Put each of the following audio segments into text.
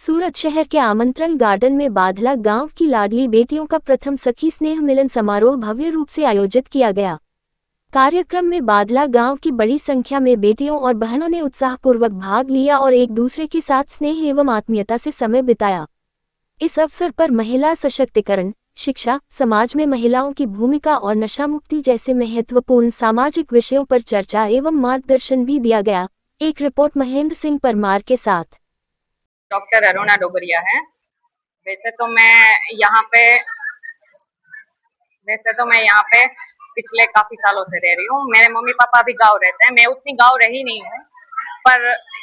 सूरत शहर के आमंत्रण गार्डन में बाधला गांव की लाडली बेटियों का प्रथम सखी स्नेह मिलन समारोह भव्य रूप से आयोजित किया गया। कार्यक्रम में बाधला गांव की बड़ी संख्या में बेटियों और बहनों ने उत्साहपूर्वक भाग लिया और एक दूसरे के साथ स्नेह एवं आत्मीयता से समय बिताया। इस अवसर पर महिला सशक्तिकरण, शिक्षा, समाज में महिलाओं की भूमिका और नशा मुक्ति जैसे महत्वपूर्ण सामाजिक विषयों पर चर्चा एवं मार्गदर्शन भी दिया गया। एक रिपोर्ट महेंद्र सिंह परमार के साथ। डॉक्टर अरुणा डोबरिया है। वैसे तो मैं यहाँ पे पिछले काफी सालों से रह रही हूँ। मेरे मम्मी पापा भी गांव रहते हैं, मैं उतनी गांव रही नहीं हूँ। पर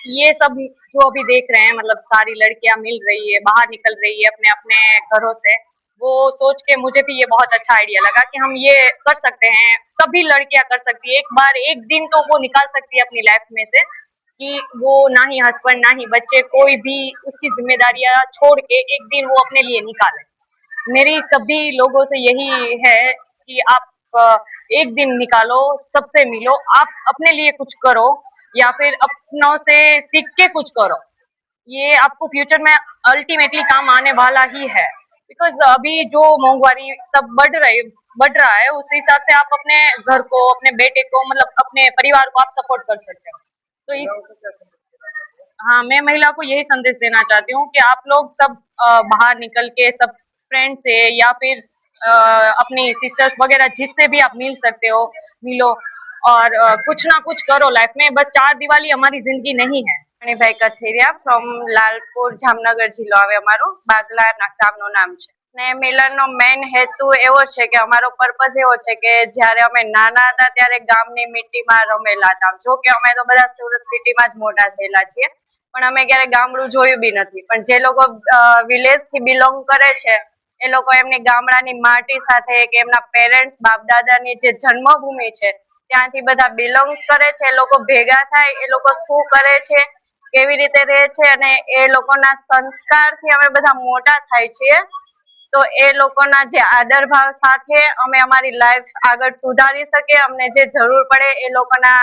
ये सब जो अभी देख रहे हैं, मतलब सारी लड़कियां मिल रही है, बाहर निकल रही है अपने अपने घरों से, वो सोच के मुझे भी ये बहुत अच्छा आइडिया लगा कि हम ये कर सकते हैं। सभी लड़कियां कर सकती है, एक बार एक दिन तो वो निकाल सकती है अपनी लाइफ में से कि वो ना ही हस्बैंड ना ही बच्चे, कोई भी उसकी जिम्मेदारियां छोड़ के एक दिन वो अपने लिए निकाले। मेरी सभी लोगों से यही है कि आप एक दिन निकालो, सबसे मिलो, आप अपने लिए कुछ करो या फिर अपनों से सीख के कुछ करो। ये आपको फ्यूचर में अल्टीमेटली काम आने वाला ही है। बिकॉज अभी जो मोंगवारी सब बढ़ रहा है, उस हिसाब से आप अपने घर को, अपने बेटे को, मतलब अपने परिवार को आप सपोर्ट कर सकते हो। तो हाँ, मैं महिला को यही संदेश देना चाहती हूँ कि आप लोग सब बाहर निकल के सब फ्रेंड से या फिर अपनी सिस्टर्स वगैरह जिससे भी आप मिल सकते हो, मिलो और कुछ ना कुछ करो लाइफ में। बस 4 दिवाली हमारी जिंदगी नहीं है। ભાઈ કથિરિયા ફ્રોમ લાલપુર જામનગર જિલ્લો આવે અમારો, બાગલા ગામનું નામ છે ને મિલનનો મેઇન હેતુ એવો છે કે અમારો પર્પઝ એવો છે કે જ્યારે અમે નાના હતા ત્યારે ગામની મિટ્ટીમાં રમેલા હતા। જો કે અમે તો બધા સુરત સિટીમાં જ મોટા થયેલા છીએ, પણ અમે ક્યારે ગામડું જોયું બી નથી। પણ જે લોકો વિલેજ થી બિલોંગ કરે છે એ લોકો એમની ગામડાની માટી સાથે કે એમના પેરેન્ટ્સ બાપ દાદાની જે જન્મભૂમિ છે ત્યાંથી બધા બિલોંગ કરે છે। એ લોકો ભેગા થાય, એ લોકો શું કરે છે, કેવી રીતે રહે છે અને એ લોકોના સંસ્કારથી અમે બધા મોટા થાય છીએ। તો એ લોકોના જે આદર ભાવ સાથે અમે અમારી લાઈફ આગળ સુધારી શકીએ, અમને જે જરૂર પડે એ લોકોના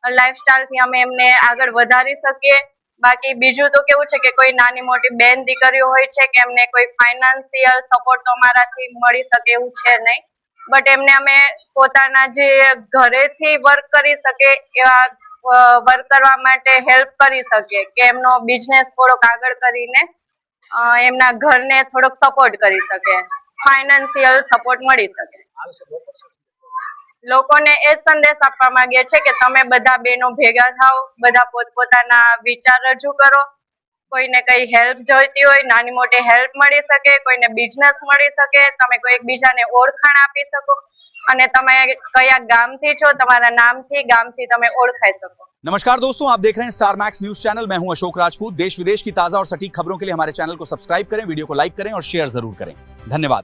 લાઈફસ્ટાઈલથી અમે એમને આગળ વધારી શકીએ। બાકી બીજું તો કેવું છે કે કોઈ નાની મોટી બેન દીકરીઓ હોય છે કે એમને કોઈ ફાઇનાન્શિયલ સપોર્ટ તો અમારાથી મળી શકે એવું છે નહીં, બટ એમને અમે પોતાના જે ઘરેથી વર્ક કરી શકે એવા વર્ક કરવા માટે હેલ્પ કરી શકીએ કે એમનો બિઝનેસ થોડોક આગળ કરીને એમના ઘરને થોડોક સપોર્ટ કરી શકે, ફાઇનાન્શિયલ સપોર્ટ મળી શકે। લોકોને એ સંદેશ આપવા માંગીએ છે કે તમે બધા બહેનો ભેગા થાઓ, બધા પોતપોતાના વિચાર રજૂ કરો। કોઈને કઈ હેલ્પ જોઈતી હોય, નાની મોટી હેલ્પ મળી શકે, કોઈને બિઝનેસ મળી શકે, તમે કોઈ એકબીજાને ઓળખાણ આપી શકો અને તમે કયા ગામથી છો, તમારા નામથી ગામથી તમે ઓળખાઈ શકો। नमस्कार दोस्तों, आप देख रहे हैं स्टार मैक्स न्यूज चैनल। मैं हूं अशोक राजपूत। देश विदेश की ताजा और सटीक खबरों के लिए हमारे चैनल को सब्सक्राइब करें, वीडियो को लाइक करें और शेयर जरूर करें। धन्यवाद।